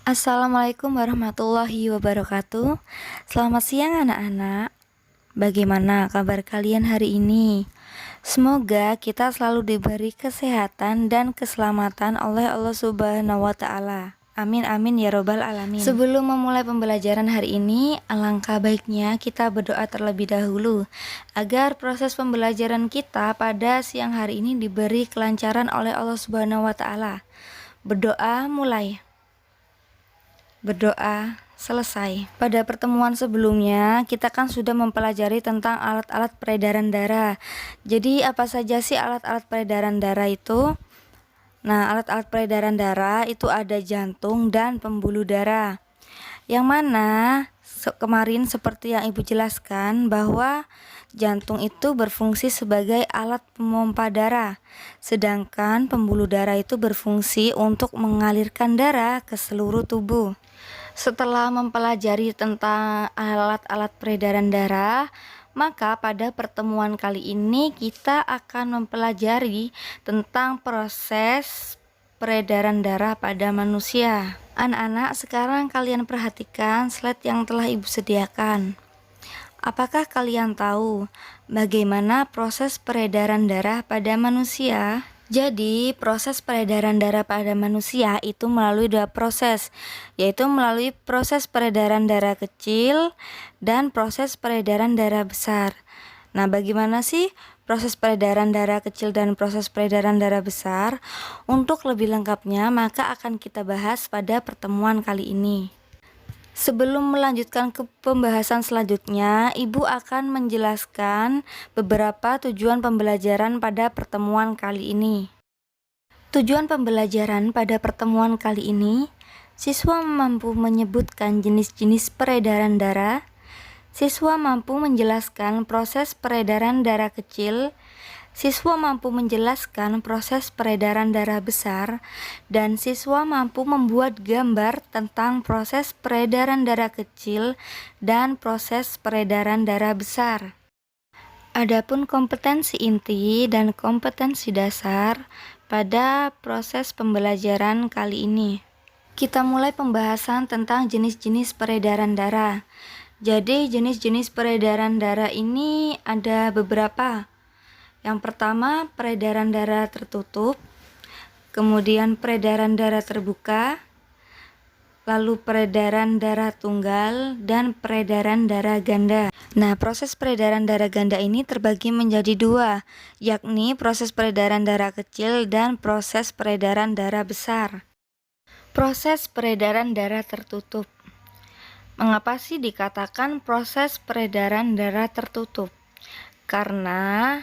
Assalamualaikum warahmatullahi wabarakatuh. Selamat siang anak-anak. Bagaimana kabar kalian hari ini? Semoga kita selalu diberi kesehatan dan keselamatan oleh Allah Subhanahu wa taala. Amin amin ya robbal alamin. Sebelum memulai pembelajaran hari ini, alangkah baiknya kita berdoa terlebih dahulu agar proses pembelajaran kita pada siang hari ini diberi kelancaran oleh Allah Subhanahu wa taala. Berdoa mulai. Berdoa selesai. Pada pertemuan sebelumnya kita kan sudah mempelajari tentang alat-alat peredaran darah. Jadi apa saja sih alat-alat peredaran darah itu? Nah, alat-alat peredaran darah itu ada jantung dan pembuluh darah. Yang mana kemarin seperti yang Ibu jelaskan bahwa jantung itu berfungsi sebagai alat pemompa darah, sedangkan pembuluh darah itu berfungsi untuk mengalirkan darah ke seluruh tubuh. Setelah mempelajari tentang alat-alat peredaran darah, maka pada pertemuan kali ini kita akan mempelajari tentang proses peredaran darah pada manusia. Anak-anak, sekarang kalian perhatikan slide yang telah Ibu sediakan. Apakah kalian tahu bagaimana proses peredaran darah pada manusia? Jadi, proses peredaran darah pada manusia itu melalui dua proses, yaitu melalui proses peredaran darah kecil dan proses peredaran darah besar. Nah, bagaimana sih proses peredaran darah kecil dan proses peredaran darah besar? Untuk lebih lengkapnya, maka akan kita bahas pada pertemuan kali ini. Sebelum melanjutkan ke pembahasan selanjutnya, Ibu akan menjelaskan beberapa tujuan pembelajaran pada pertemuan kali ini. Tujuan pembelajaran pada pertemuan kali ini, siswa mampu menyebutkan jenis-jenis peredaran darah, siswa mampu menjelaskan proses peredaran darah kecil, siswa mampu menjelaskan proses peredaran darah besar, dan siswa mampu membuat gambar tentang proses peredaran darah kecil dan proses peredaran darah besar. Adapun kompetensi inti dan kompetensi dasar pada proses pembelajaran kali ini. Kita mulai pembahasan tentang jenis-jenis peredaran darah. Jadi jenis-jenis peredaran darah ini ada beberapa. Yang pertama, peredaran darah tertutup, kemudian peredaran darah terbuka, lalu peredaran darah tunggal, dan peredaran darah ganda. Nah, proses peredaran darah ganda ini terbagi menjadi dua, yakni proses peredaran darah kecil dan proses peredaran darah besar. Proses peredaran darah tertutup. Mengapa sih dikatakan proses peredaran darah tertutup? Karena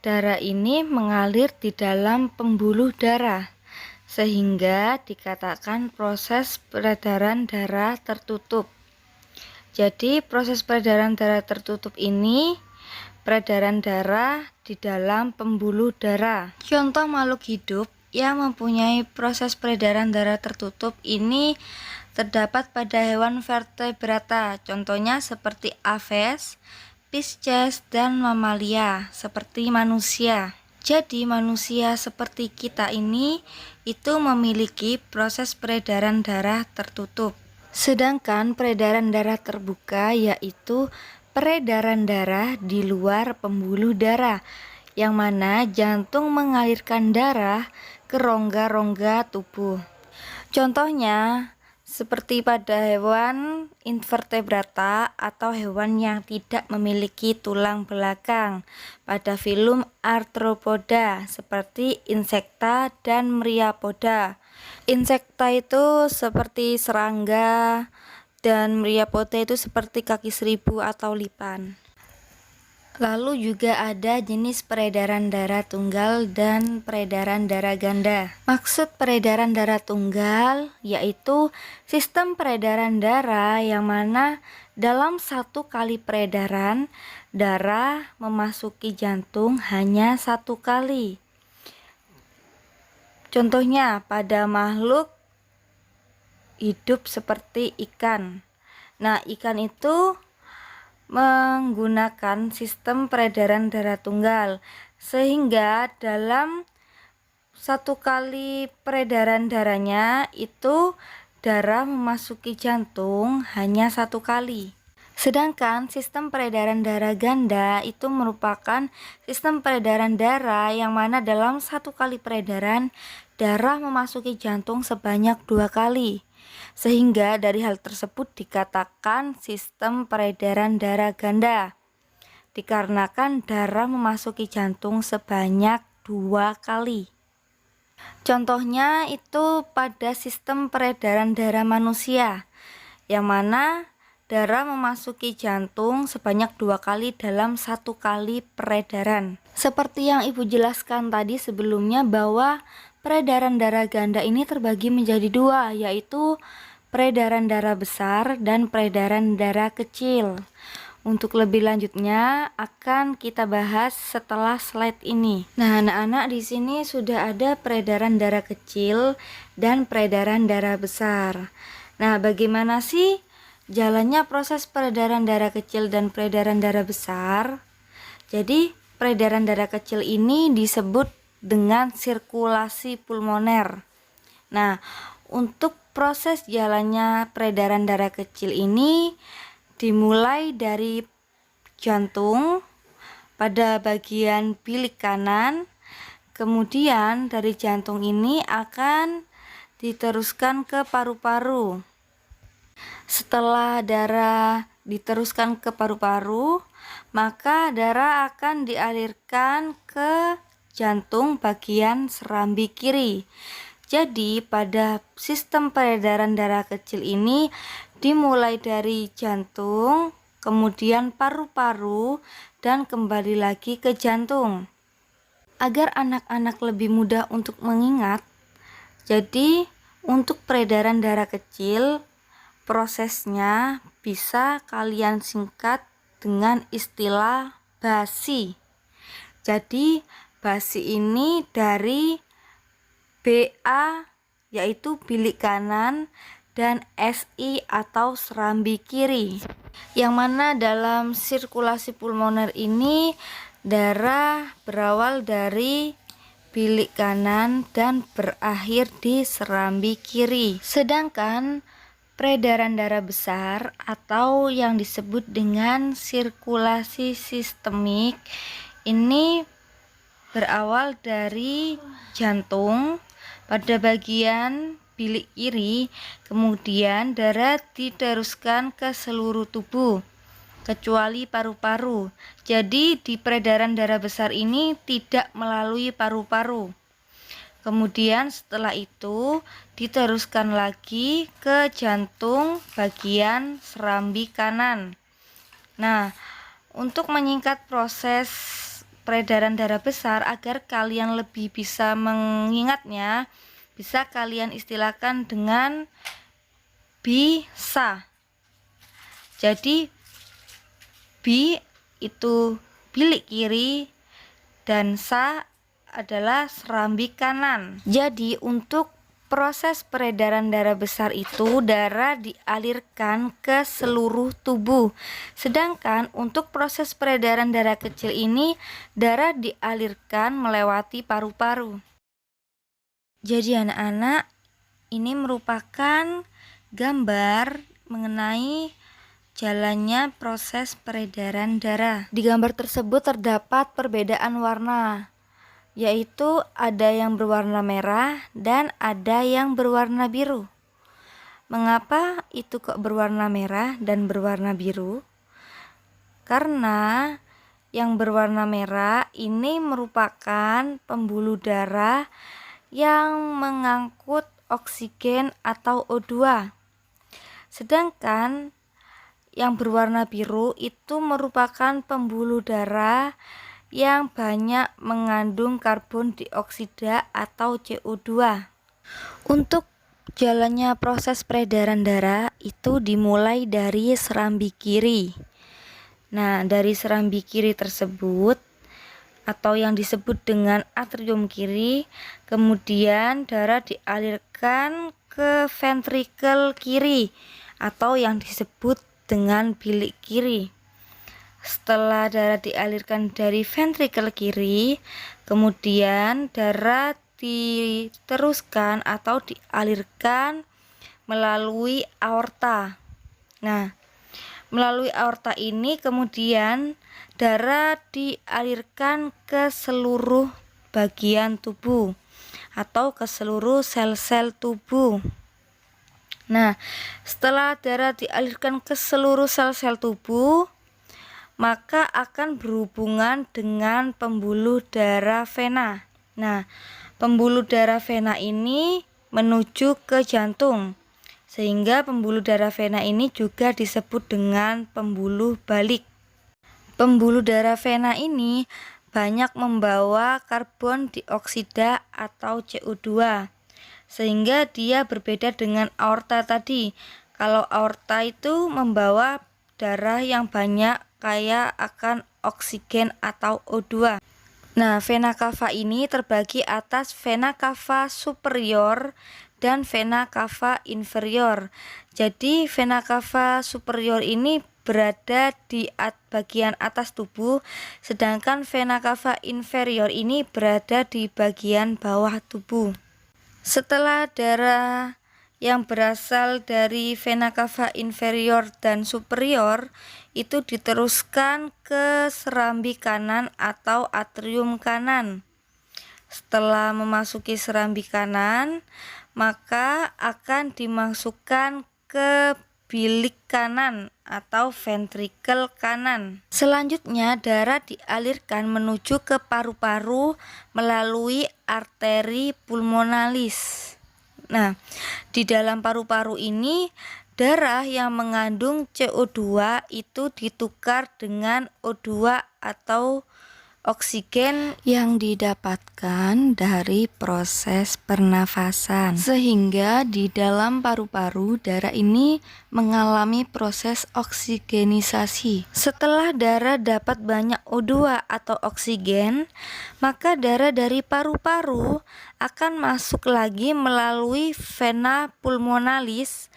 darah ini mengalir di dalam pembuluh darah, sehingga dikatakan proses peredaran darah tertutup. Jadi proses peredaran darah tertutup ini peredaran darah di dalam pembuluh darah. Contoh makhluk hidup yang mempunyai proses peredaran darah tertutup ini terdapat pada hewan vertebrata, contohnya seperti aves, Pisces, dan mamalia seperti manusia. Jadi manusia seperti kita ini itu memiliki proses peredaran darah tertutup. Sedangkan peredaran darah terbuka yaitu peredaran darah di luar pembuluh darah, yang mana jantung mengalirkan darah ke rongga-rongga tubuh. Contohnya seperti pada hewan invertebrata atau hewan yang tidak memiliki tulang belakang, pada filum Arthropoda seperti insekta dan Myriapoda. Insekta itu seperti serangga dan Myriapoda itu seperti kaki seribu atau lipan. Lalu juga ada jenis peredaran darah tunggal dan peredaran darah ganda. Maksud peredaran darah tunggal yaitu sistem peredaran darah yang mana dalam satu kali peredaran darah memasuki jantung hanya satu kali. Contohnya pada makhluk hidup seperti ikan. Nah, ikan itu menggunakan sistem peredaran darah tunggal, sehingga dalam satu kali peredaran darahnya itu darah memasuki jantung hanya 1 kali. Sedangkan sistem peredaran darah ganda itu merupakan sistem peredaran darah yang mana dalam 1 kali peredaran darah memasuki jantung sebanyak 2 kali. Sehingga dari hal tersebut dikatakan sistem peredaran darah ganda. Dikarenakan darah memasuki jantung sebanyak 2 kali. Contohnya itu pada sistem peredaran darah manusia, yang mana darah memasuki jantung sebanyak 2 kali dalam 1 kali peredaran. Seperti yang Ibu jelaskan tadi sebelumnya bahwa peredaran darah ganda ini terbagi menjadi 2, yaitu peredaran darah besar dan peredaran darah kecil. Untuk lebih lanjutnya akan kita bahas setelah slide ini. Nah, anak-anak, di sini sudah ada peredaran darah kecil dan peredaran darah besar. Nah, bagaimana sih jalannya proses peredaran darah kecil dan peredaran darah besar? Jadi, peredaran darah kecil ini disebut dengan sirkulasi pulmoner. Nah, untuk proses jalannya peredaran darah kecil ini dimulai dari jantung pada bagian bilik kanan, kemudian dari jantung ini akan diteruskan ke paru-paru. Setelah darah diteruskan ke paru-paru, maka darah akan dialirkan ke jantung bagian serambi kiri. Jadi pada sistem peredaran darah kecil ini dimulai dari jantung, kemudian paru-paru, dan kembali lagi ke jantung. Agar anak-anak lebih mudah untuk mengingat, jadi untuk peredaran darah kecil, prosesnya bisa kalian singkat dengan istilah BASI. Jadi BASI ini dari BA yaitu bilik kanan dan SI atau serambi kiri, yang mana dalam sirkulasi pulmoner ini darah berawal dari bilik kanan dan berakhir di serambi kiri. Sedangkan peredaran darah besar atau yang disebut dengan sirkulasi sistemik ini berawal dari jantung pada bagian bilik kiri, kemudian darah diteruskan ke seluruh tubuh kecuali paru-paru. Jadi di peredaran darah besar ini tidak melalui paru-paru. Kemudian setelah itu diteruskan lagi ke jantung bagian serambi kanan. Nah, untuk menyingkat proses peredaran darah besar agar kalian lebih bisa mengingatnya, bisa kalian istilahkan dengan BISA. Jadi B itu bilik kiri dan SA adalah serambi kanan. Jadi untuk proses peredaran darah besar itu darah dialirkan ke seluruh tubuh. Sedangkan untuk proses peredaran darah kecil ini darah dialirkan melewati paru-paru. Jadi anak-anak, ini merupakan gambar mengenai jalannya proses peredaran darah. Di gambar tersebut terdapat perbedaan warna, yaitu ada yang berwarna merah dan ada yang berwarna biru. Mengapa itu kok berwarna merah dan berwarna biru? Karena yang berwarna merah ini merupakan pembuluh darah yang mengangkut oksigen atau O2. Sedangkan yang berwarna biru itu merupakan pembuluh darah yang banyak mengandung karbon dioksida atau CO2. Untuk jalannya proses peredaran darah itu dimulai dari serambi kiri. Nah, dari serambi kiri tersebut atau yang disebut dengan atrium kiri, kemudian darah dialirkan ke ventrikel kiri atau yang disebut dengan bilik kiri. Setelah darah dialirkan dari ventrikel kiri, kemudian darah diteruskan atau dialirkan melalui aorta. Nah, melalui aorta ini kemudian darah dialirkan ke seluruh bagian tubuh atau ke seluruh sel-sel tubuh. Nah, setelah darah dialirkan ke seluruh sel-sel tubuh, maka akan berhubungan dengan pembuluh darah vena. Nah, pembuluh darah vena ini menuju ke jantung, sehingga pembuluh darah vena ini juga disebut dengan pembuluh balik. Pembuluh darah vena ini banyak membawa karbon dioksida atau CO2, sehingga dia berbeda dengan aorta tadi. Kalau aorta itu membawa darah yang banyak kaya akan oksigen atau O2. Nah, vena cava ini terbagi atas vena cava superior dan vena cava inferior. Jadi vena cava superior ini berada di bagian atas tubuh, sedangkan vena cava inferior ini berada di bagian bawah tubuh. Setelah darah yang berasal dari vena cava inferior dan superior itu diteruskan ke serambi kanan atau atrium kanan. Setelah memasuki serambi kanan, maka akan dimasukkan ke bilik kanan atau ventrikel kanan. Selanjutnya darah dialirkan menuju ke paru-paru melalui arteri pulmonalis. Nah, di dalam paru-paru ini darah yang mengandung CO2 itu ditukar dengan O2 atau oksigen yang didapatkan dari proses pernafasan, sehingga di dalam paru-paru darah ini mengalami proses oksigenisasi. Setelah darah dapat banyak O2 atau oksigen, maka darah dari paru-paru akan masuk lagi melalui vena pulmonalis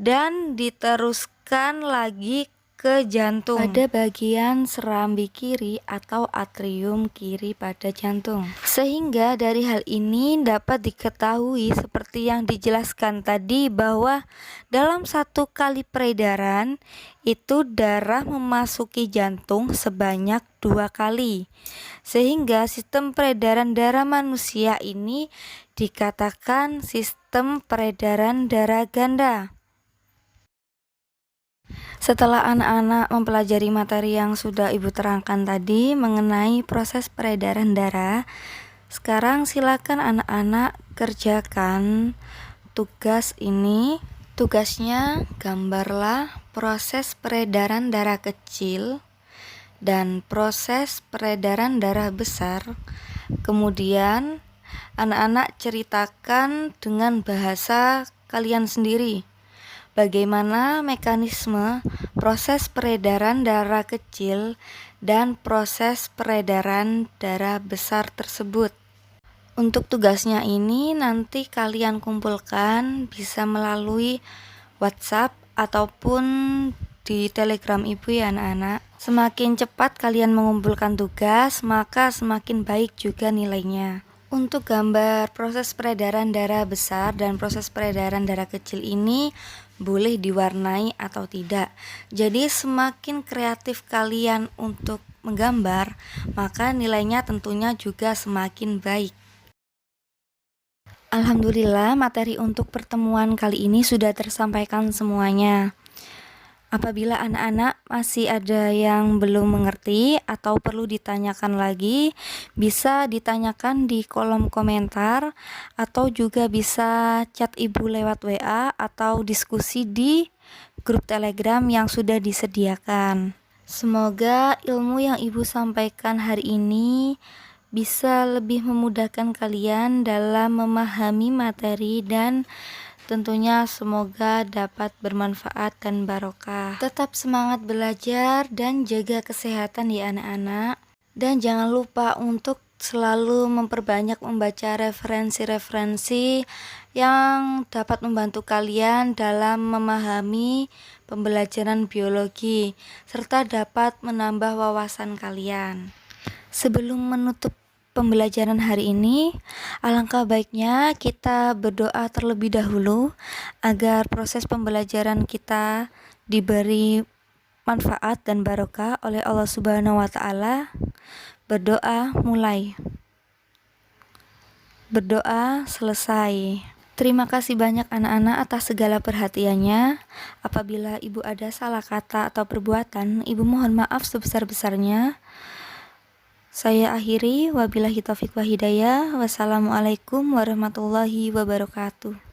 dan diteruskan lagi ke jantung pada bagian serambi kiri atau atrium kiri pada jantung. Sehingga dari hal ini dapat diketahui seperti yang dijelaskan tadi bahwa dalam satu kali peredaran itu darah memasuki jantung sebanyak 2 kali. Sehingga sistem peredaran darah manusia ini dikatakan sistem peredaran darah ganda. Setelah anak-anak mempelajari materi yang sudah Ibu terangkan tadi mengenai proses peredaran darah, sekarang silakan anak-anak kerjakan tugas ini. Tugasnya gambarlah proses peredaran darah kecil dan proses peredaran darah besar. Kemudian anak-anak ceritakan dengan bahasa kalian sendiri bagaimana mekanisme proses peredaran darah kecil dan proses peredaran darah besar tersebut. Untuk tugasnya ini nanti kalian kumpulkan bisa melalui WhatsApp ataupun di Telegram Ibu ya anak-anak. Semakin cepat kalian mengumpulkan tugas, maka semakin baik juga nilainya. Untuk gambar proses peredaran darah besar dan proses peredaran darah kecil ini boleh diwarnai atau tidak. Jadi semakin kreatif kalian untuk menggambar, maka nilainya tentunya juga semakin baik. Alhamdulillah, materi untuk pertemuan kali ini sudah tersampaikan semuanya. Apabila anak-anak masih ada yang belum mengerti atau perlu ditanyakan lagi, bisa ditanyakan di kolom komentar atau juga bisa chat Ibu lewat WA atau diskusi di grup Telegram yang sudah disediakan. Semoga ilmu yang Ibu sampaikan hari ini bisa lebih memudahkan kalian dalam memahami materi dan tentunya semoga dapat bermanfaat dan barokah. Tetap semangat belajar dan jaga kesehatan ya anak-anak. Dan jangan lupa untuk selalu memperbanyak membaca referensi-referensi yang dapat membantu kalian dalam memahami pembelajaran biologi serta dapat menambah wawasan kalian. Sebelum menutup pembelajaran hari ini, alangkah baiknya kita berdoa terlebih dahulu agar proses pembelajaran kita diberi manfaat dan barokah oleh Allah Subhanahu wa taala. Berdoa mulai. Berdoa selesai. Terima kasih banyak anak-anak atas segala perhatiannya. Apabila ibu ada salah kata atau perbuatan, ibu mohon maaf sebesar-besarnya. Saya akhiri, wabillahi taufiq wa hidayah. Wassalamualaikum warahmatullahi wabarakatuh.